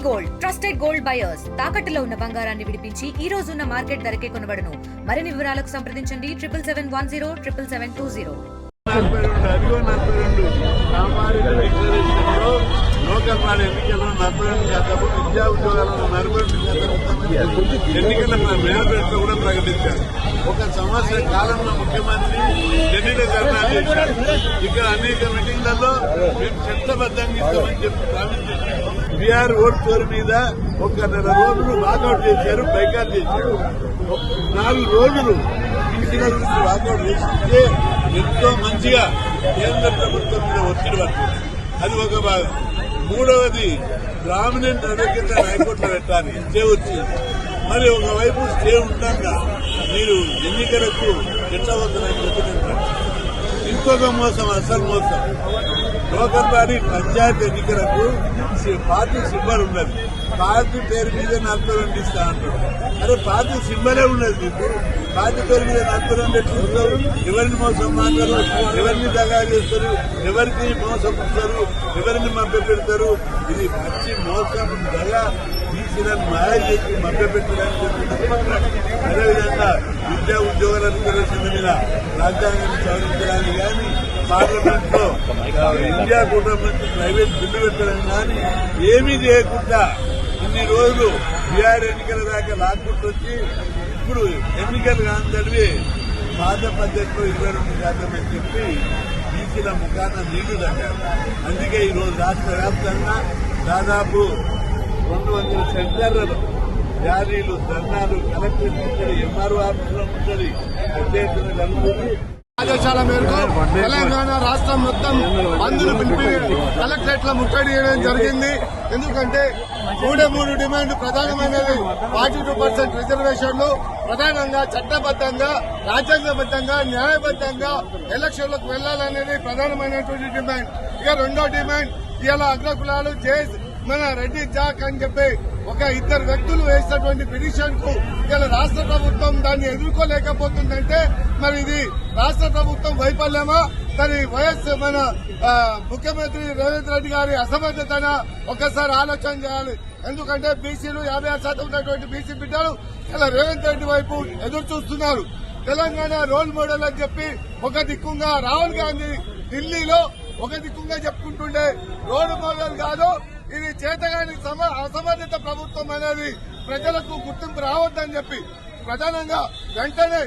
Gold trusted gold buyers తాకట్టులో ఉన్న బంగారాన్ని విడిపించి ఈ రోజు ఉన్న మార్కెట్ ధరకే కొనబడును. మరిన్ని వివరాలకు సంప్రదించండి 77107720. లోకల్ వాళ్ళ ఎన్నికల్లో 42 శాతం, విద్యా ఉద్యోగాలను 42 శాతం ఎన్నికల మేనిఫెస్టో కూడా ప్రకటించారు. ఒక సంవత్సర కాలంలో ముఖ్యమంత్రి ఢిల్లీలో ధర్నా చేశారు. ఇక్కడ అనేక మీటింగ్లలో మేము చట్టబద్దంగా ఇస్తామని చెప్పి ప్రామిస్ చేశారు. బీఆర్ ఓట్ చోరు మీద ఒక నెల రోజులు వాకౌట్ చేశారు, బైకాట్ చేశారు. 4 రోజులు బీసీల గురించి వాకౌట్ చేస్తే ఎంతో మంచిగా కేంద్ర ప్రభుత్వం మీద ఒత్తిడి పడుతుంది. అది ఒక భాగం. మూడవది ప్రామినెంట్ అడ్వకేట్ హైకోర్టులో పెట్టాలి, స్టే వచ్చింది. మరి ఒకవైపు స్టే ఉండగా మీరు ఎన్నికలకు ఎట్లవుతుందని చెప్పినట్టు ఇంకొక మోసం, అసలు మోసం. లోకల్ బాడీ పంచాయతీ ఎన్నికలకు పార్టీ సింబల్ ఉన్నది, పార్టీ పేరు మీద 42 ఇస్తా అంటారు. అరే పార్టీ సింబలే ఉన్నది, మీకు పార్టీ పేరు మీద 42 చూస్తారు. ఎవరిని మోసం మాట్లాడరు, ఎవరిని దగా చేస్తారు, ఎవరికి మోసం ఇస్తారు, ఎవరిని మభ్య పెడతారు. ఇది మంచి మోసం, దగా బీసీలను మాయ చేసి మభ్య పెట్టడానికి చెప్తున్నారు. అదేవిధంగా విద్యా ఉద్యోగాల రిజర్వేషన్ల మీద రాజ్యాంగాన్ని సవరించడానికి కానీ, పార్లమెంట్ లో ఇండియా కూటమి నుంచి ప్రైవేట్ బిల్లు పెట్టడం కానీ ఏమీ చేయకుండా ఇన్ని రోజులు బీఆర్ ఎన్నికల దాకా లాక్కుంటూ వచ్చి ఇప్పుడు ఎన్నికలు కాని తడివి పాత పద్ధతిలో 22 శాతం అని చెప్పి బీసీల ముఖాన నీళ్లు తగ్గారు. అందుకే ఈరోజు రాష్ట్ర వ్యాప్తంగా దాదాపు 200 సెంటర్లలో ర్యాలీలు, ధర్నాలు, కలెక్టరేట్ ముట్టడి, ఎంఆర్ఓ ఆఫీసులో ముట్టడి పెద్ద ఎత్తున జరుగుతుంది. ఆదేశాల మేరకు తెలంగాణ రాష్ట్రం మొత్తం బంద్ను పిలిపి కలెక్టరేట్ లో ముట్టడి చేయడం జరిగింది. ఎందుకంటే 3 డిమాండ్ ప్రధానమైనది 42% రిజర్వేషన్లు, ప్రధానంగా చట్టబద్దంగా, రాజ్యాంగబద్దంగా, న్యాయబద్దంగా ఎలక్షన్లకు వెళ్లాలనేది ప్రధానమైనటువంటి డిమాండ్. ఇక రెండో డిమాండ్, ఇలా అగ్రకులాలు మన రెడ్డి జాక్ అని చెప్పి ఒక 2 వ్యక్తులు వేసినటువంటి పిటిషన్ కు ఇలా రాష్ట్ర ప్రభుత్వం దాన్ని ఎదుర్కోలేకపోతుందంటే మరి ఇది రాష్ట్ర ప్రభుత్వం వైఫల్యమా, మరి మన ముఖ్యమంత్రి రేవంత్ రెడ్డి గారి అసమర్థతన ఒకసారి ఆలోచన చేయాలి. ఎందుకంటే బీసీలు 56% ఉన్నటువంటి బీసీ బిడ్డలు ఇలా రేవంత్ రెడ్డి వైపు ఎదురు చూస్తున్నారు. తెలంగాణ రోల్ మోడల్ అని చెప్పి ఒక దిక్కుంగా రాహుల్ గాంధీ ఢిల్లీలో ఒక దిక్కుంగా చెప్పుకుంటుండే రోల్ మోడల్ కాదు, ఇది చేతగాని అసమర్థత ప్రభుత్వం అనేది ప్రజలకు గుర్తింపు రావద్దని చెప్పి ప్రధానంగా వెంటనే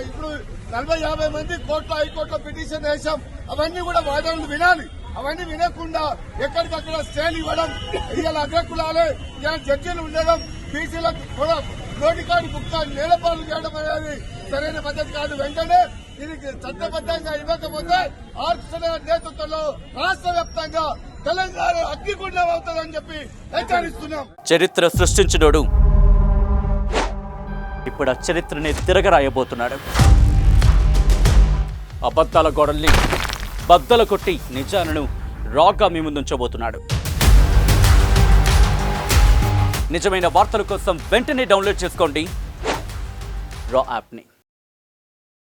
ఇప్పుడు 40-50 మంది కోర్టులో, హైకోర్టులో పిటిషన్ వేశాం. అవన్నీ కూడా వాదనలు వినాలి. అవన్నీ వినకుండా ఎక్కడికక్కడ స్టేలు ఇవ్వడం, ఇవాళ అగ్రకులాలే ఇలా జడ్జీలు ఉండడం, బీసీలకు కూడా నోటికాడి కుక్క నేలపాలు చేయడం అనేది సరైన పద్ధతి కాదు. వెంటనే ఇది చట్టబద్దంగా ఇవ్వకపోతే ఆర్ఎస్ఎస్ నేతృత్వంలో రాష్ట్ర వ్యాప్తంగా తెలంగాణ అగ్నిగుండం అవుతుందని చెప్పి హెచ్చరిస్తున్నాం. చరిత్ర సృష్టించినోడు ఇప్పుడు ఆ చరిత్రని తిరగరాయబోతున్నాడు. అబద్ధాల గోడల్ని బద్దలు కొట్టి నిజాలను రాగా మీ ముందుంచబోతున్నాడు. నిజమైన వార్తల కోసం వెంటనే డౌన్లోడ్ చేసుకోండి రా యాప్ని.